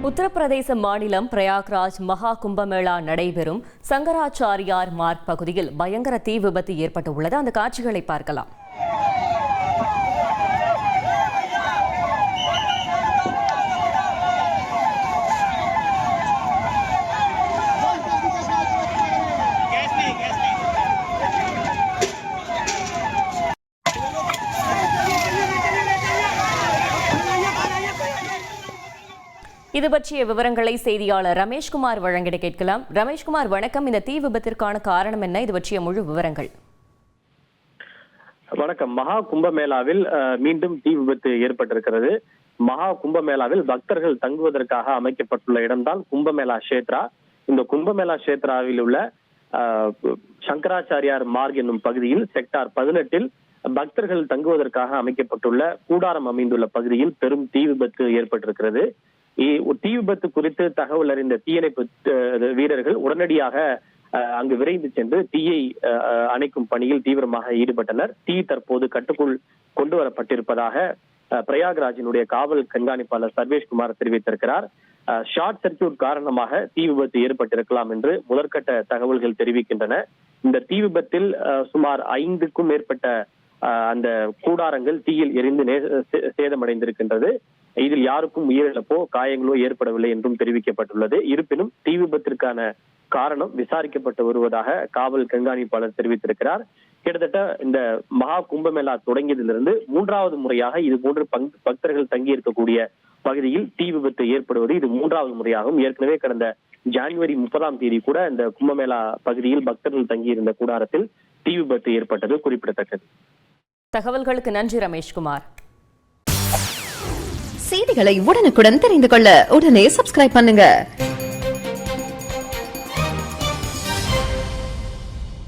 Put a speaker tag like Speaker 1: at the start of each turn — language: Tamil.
Speaker 1: உத்தரப்பிரதேச மாநிலம் பிரயாக்ராஜ் மகா கும்பமேளா நடைபெறும் சங்கராச்சாரியார் மார்க் பகுதியில் பயங்கர தீ விபத்து ஏற்பட்டுள்ளது. அந்த காட்சிகளை பார்க்கலாம். இது பற்றிய விவரங்களை செய்தியாளர் ரமேஷ்குமார் வழங்கிட கேட்கலாம். ரமேஷ்குமார், வணக்கம். இந்த தீ விபத்திற்கான காரணம் என்ன? இது பற்றிய முழு விவரங்கள்.
Speaker 2: வணக்கம். மகா கும்பமேளாவில் மீண்டும் தீ விபத்து ஏற்பட்டிருக்கிறது. மகா கும்பமேளாவில் பக்தர்கள் தங்குவதற்காக அமைக்கப்பட்டுள்ள இடம்தான் கும்பமேளா கஷேத்ரா. இந்த கும்பமேளா கஷேத்ராவில் உள்ள சங்கராச்சாரியார் மார்க் என்னும் பகுதியில் செக்டார் 18 பக்தர்கள் தங்குவதற்காக அமைக்கப்பட்டுள்ள கூடாரம் அமைந்துள்ள பகுதியில் பெரும் தீ விபத்து ஏற்பட்டிருக்கிறது. தீ விபத்து குறித்து தகவல் அறிந்த தீயணைப்பு வீரர்கள் உடனடியாக அங்கு விரைந்து சென்று தீயை அணைக்கும் பணியில் தீவிரமாக ஈடுபட்டனர். தீ தற்போது கட்டுக்குள் கொண்டு வரப்பட்டிருப்பதாக பிரயாக்ராஜினுடைய காவல் கண்காணிப்பாளர் சர்வேஷ்குமார் தெரிவித்திருக்கிறார். ஷார்ட் சர்க்கியூட் காரணமாக தீ விபத்து ஏற்பட்டிருக்கலாம் என்று முதற்கட்ட தகவல்கள் தெரிவிக்கின்றன. இந்த தீ விபத்தில் சுமார் 5க்கும் மேற்பட்ட அந்த கூடாரங்கள் தீயில் எரிந்து சேதமடைந்திருக்கின்றது. இதில் யாருக்கும் உயிரிழப்போ காயங்களோ ஏற்படவில்லை என்றும் தெரிவிக்கப்பட்டுள்ளது. இருப்பினும் தீ விபத்திற்கான காரணம் விசாரிக்கப்பட்டு வருவதாக காவல் கண்காணிப்பாளர் தெரிவித்திருக்கிறார். கிட்டத்தட்ட இந்த மகா கும்பமேளா தொடங்கியதிலிருந்து 3வது முறையாக இது போன்று பக்தர்கள் தங்கி இருக்கக்கூடிய பகுதியில் தீ விபத்து ஏற்படுவது இது 3வது முறையாகும். ஏற்கனவே கடந்த ஜனவரி 30ஆம் தேதி கூட இந்த கும்பமேளா பகுதியில் பக்தர்கள் தங்கியிருந்த கூடாரத்தில் தீ விபத்து ஏற்பட்டது குறிப்பிடத்தக்கது.
Speaker 1: தகவல்களுக்கு நன்றி ரமேஷ்குமார்.
Speaker 3: செய்திகளை உடனுக்குடன் தெரிந்து கொள்ள உடனே சப்ஸ்கிரைப் பண்ணுங்க.